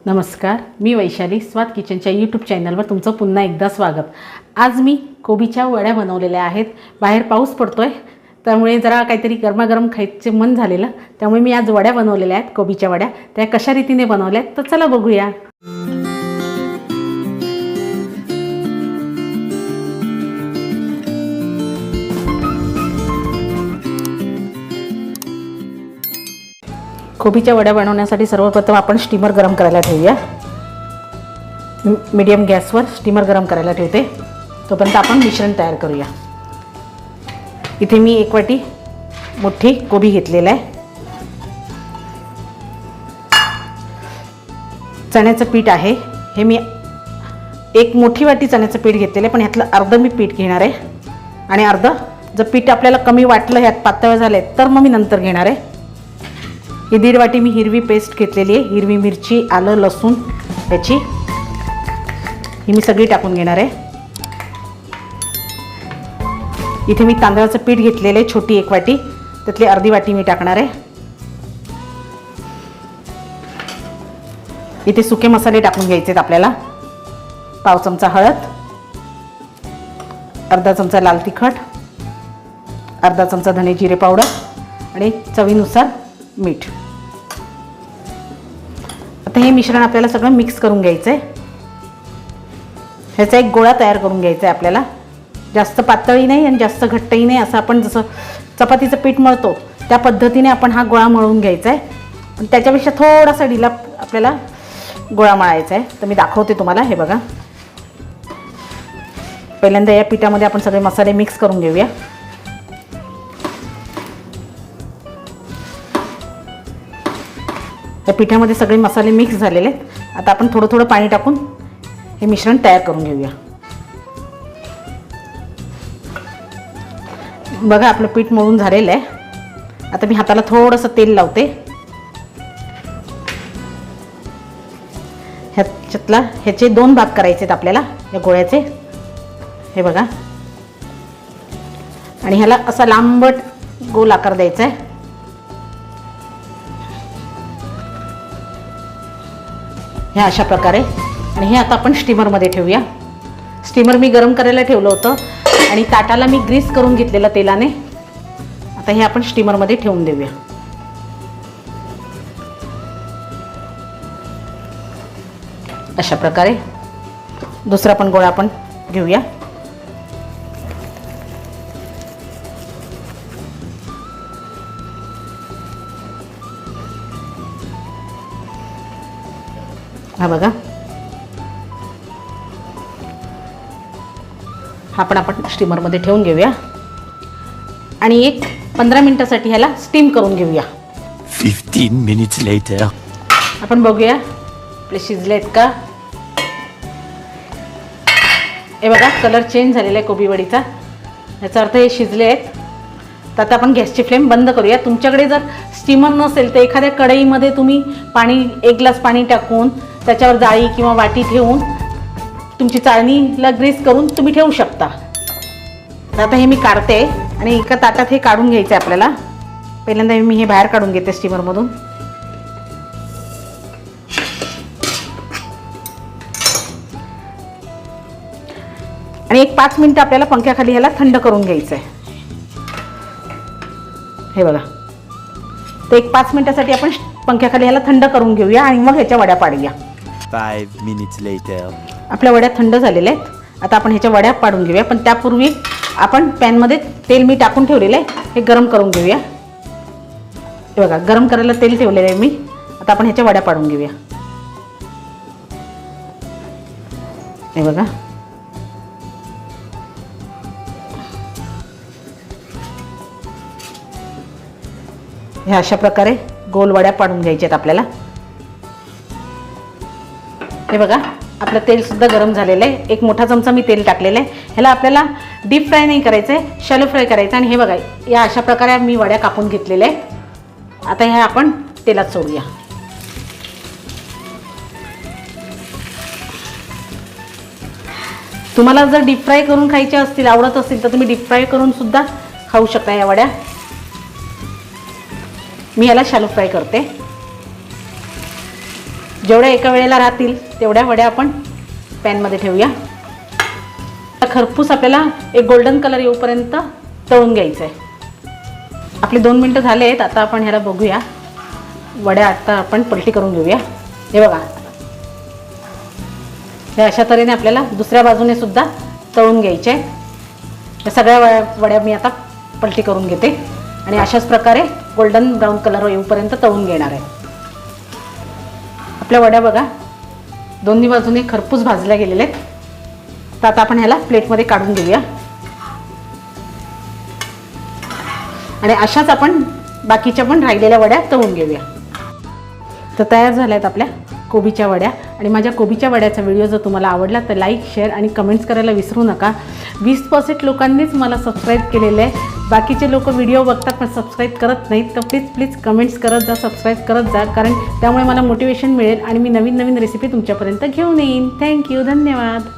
नमस्कार, मी वैशाली स्वाद किचनच्या यूट्यूब चॅनलवर तुमचं पुन्हा एकदा स्वागत। आज मी कोबीच्या वड्या बनवलेल्या आहेत। बाहेर पाऊस पडतोय त्यामुळे जरा काहीतरी गरमागरम खायचे मन झालेलं, त्यामुळे मी आज वड्या बनवलेल्या आहेत कोबीच्या वड्या। त्या कशा रीतीने बनवल्यात तर चला बघूया। कोबीच्या वड्या बनवण्यासाठी सर्वप्रथम आपण स्टीमर गरम करायला ठेवूया। मीडियम गॅसवर स्टीमर गरम करायला ठेवते, तोपर्यंत आपण मिश्रण तयार करूया। इथे मी एक वाटी मोठी कोबी घेतलेला आहे। चण्याचं पीठ आहे, हे मी एक मोठी वाटी चण्याचं पीठ घेतलेलं आहे, पण ह्यातलं अर्ध मी पीठ घेणार आहे आणि अर्ध जर पीठ आपल्याला कमी वाटलं ह्यात पातळ झाले तर मग मी नंतर घेणार आहे। ही 1.5 वाटी मी हिरवी पेस्ट घेतलेली आहे, हिरवी मिरची, आलं, लसूण याची ही मी सगळी टाकून घेणार आहे। इथे मी तांदळाचं पीठ घेतलेलं आहे, छोटी 1 वाटी, त्यातली अर्धी वाटी मी टाकणार आहे। इथे सुके मसाले टाकून घ्यायचे आहेत आपल्याला। पाव चमचा हळद, अर्धा चमचा लाल तिखट, अर्धा चमचा धने जिरे पावडर आणि चवीनुसार मीठ। आता हे मिश्रण आपल्याला सगळं मिक्स करून घ्यायचं आहे। ह्याचा एक गोळा तयार करून घ्यायचा आहे आपल्याला, जास्त पातळही नाही आणि जास्त घट्टही नाही, असं आपण जसं चपातीचं पीठ मळतो त्या पद्धतीने आपण हा गोळा मळून घ्यायचा आहे। पण त्याच्यापेक्षा थोडासा ढिला आपल्याला गोळा मळायचा आहे। तर मी दाखवते तुम्हाला, हे बघा। पहिल्यांदा या पिठामध्ये आपण सगळे मसाले मिक्स करून घेऊया। या पिठामध्ये सगळे मसाले मिक्स झालेले आहेत। आता आपण थोडं थोडं पाणी टाकून हे मिश्रण तयार करून घेऊया। बघा, आपलं पीठ मळून झालेलं आहे। आता मी हाताला थोडंसं तेल लावते। ह्याचे 2 भाग करायचे आहेत आपल्याला या गोळ्याचे, हे बघा। आणि ह्याला असा लांबट गोल आकार द्यायचा आहे। ह्या अशा प्रकारे। आणि हे आता आपण स्टीमरमध्ये ठेवूया। स्टीमर मी गरम करायला ठेवलं होतं आणि ताटाला मी ग्रीस करून घेतलेलं तेलाने। आता हे आपण स्टीमरमध्ये ठेवून देऊया। अशा प्रकारे दुसरा पण गोळा आपण घेऊया। हा बघा, हा पण आपण स्टीमरमध्ये ठेवून घेऊया आणि एक 15 मिनिटासाठी ह्याला स्टीम करून घेऊया। 15 minutes later. आपण बघूया आपले शिजले आहेत का। हे बघा, कलर चेंज झालेला आहे कोबी वडीचा, याचा अर्थ हे शिजले आहेत। तर आता आपण गॅसची फ्लेम बंद करूया। तुमच्याकडे जर स्टीमर नसेल तर एखाद्या कढईमध्ये तुम्ही पाणी, 1 ग्लास पाणी टाकून त्याच्यावर जाळी किंवा वाटी ठेवून तुमची चाळणीला ग्रीस करून तुम्ही ठेवू शकता। तर आता हे मी काढते आणि एका ताटात हे काढून घ्यायचं आहे आपल्याला। पहिल्यांदा मी हे बाहेर काढून घेते स्टीमरमधून। आणि एक 5 मिनिटं आपल्याला पंख्याखाली ह्याला थंड करून घ्यायचं आहे। हे बघा, तर एक 5 मिनिटासाठी आपण पंख्याखाली ह्याला थंड करून घेऊया आणि मग ह्याच्या वड्या पाडूया। 5 minutes later. आपल्या वड्या थंड झालेल्या आहेत। आता आपण ह्याच्या वड्या पाडून घेऊया, पण त्यापूर्वी आपण पॅनमध्ये तेल मी टाकून ठेवलेलं आहे, हे गरम करून घेऊया। हे बघा, गरम करायला तेल ठेवलेलं आहे मी। आता आपण ह्याच्या वड्या पाडून घेऊया। हे बघा, ह्या अशा प्रकारे गोल वड्या पाडून घ्यायच्या आहेत आपल्याला। हे बघा, आपलं तेल सुद्धा गरम झालेलं आहे। एक मोठा चमचा मी तेल टाकलेलं आहे। ह्याला आपल्याला डीप फ्राय नाही करायचं आहे, शॅलो फ्राय करायचं आहे। आणि हे बघा, या अशा प्रकारे मी वड्या कापून घेतलेल्या आहेत। आता ह्या आपण तेलात सोडूया। तुम्हाला जर डीप फ्राय करून खायच्या असतील, आवडत असतील, तर तुम्ही डीप फ्राय करून सुद्धा खाऊ शकता या वड्या। मी याला शॅलो फ्राय करते। जेवढ्या एका वेळेला राहतील तेवढ्या वड्या आपण पॅनमध्ये ठेवूया. खरपूस आपल्याला एक गोल्डन कलर येऊपर्यंत तळून घ्यायचं आहे. आपले 2 मिनटं झाले आहेत. आता आपण ह्याला बघूया. वड्या आता आपण पलटी करून घेऊया. हे बघा, हे अशा तऱ्हेने आपल्याला दुसऱ्या बाजूने सुद्धा तळून घ्यायचे. या सगळ्या वड्या मी आता पलटी करून घेते आणि अशाच प्रकारे गोल्डन ब्राऊन कलर येऊपर्यंत तळून घेणार आहे. आपल्या वड्या बघा दोन्ही बाजूने खरपूस भाजल्या गेलेल्या आहेत. तर आता आपण ह्याला प्लेटमध्ये काढून घेऊया आणि अशाच आपण बाकीच्या पण राहिलेल्या वड्या तळून घेऊया. तर तयार झाल्या आहेत आपल्या कोबीच्या वड्या. आणि माझ्या कोबीच्या वड्याचा व्हिडिओ जर तुम्हाला आवडला तर लाईक, शेअर आणि कमेंट्स करायला विसरू नका. 20% लोकांनीच मला सबस्क्राईब केलेलं आहे. बाकीचे लोक व्हिडिओ बघतात पण सबस्क्राईब करत नाहीत. तर प्लीज कमेंट्स करत जा, सबस्क्राईब करत जा, कारण त्यामुळे मला मोटिवेशन मिळेल आणि मी नवीन रेसिपी तुमच्यापर्यंत घेऊन येईन. थँक्यू, धन्यवाद.